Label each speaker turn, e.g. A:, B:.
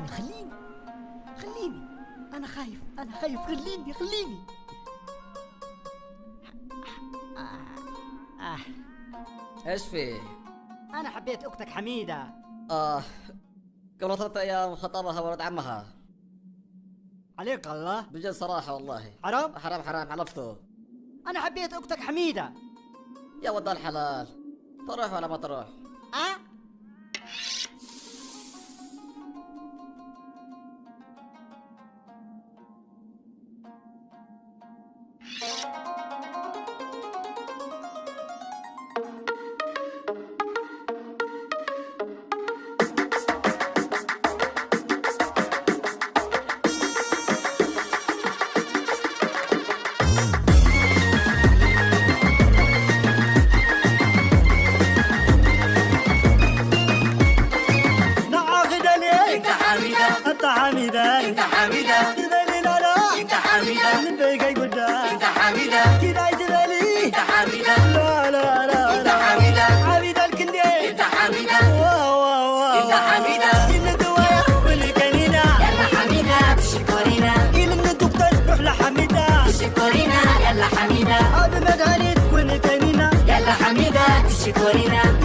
A: خليني. أنا خايف خليني.
B: ايش فيه؟
A: أنا حبيت أختك حميدة.
B: قبل 3 أيام خطبها ولد عمها.
A: عليك الله.
B: بجد صراحة والله.
A: حرام
B: حلفته.
A: أنا حبيت أختك حميدة.
B: يا ولد الحلال، تروح ولا ما تروح؟
C: انت حميدة تبالي لا انت حميدة من بيقى قدام انت حميدة كده تبالي انت حميدة لا انت حميدة حميدة الكندي انت حميدة انت حميدة من الدوايا واللي كانينا يلا حميدة تشكرينا من الدكتور روح لحميدة تشكرينا يلا حميدة هذا مدهني تكون كانينا يلا حميدة تشكرينا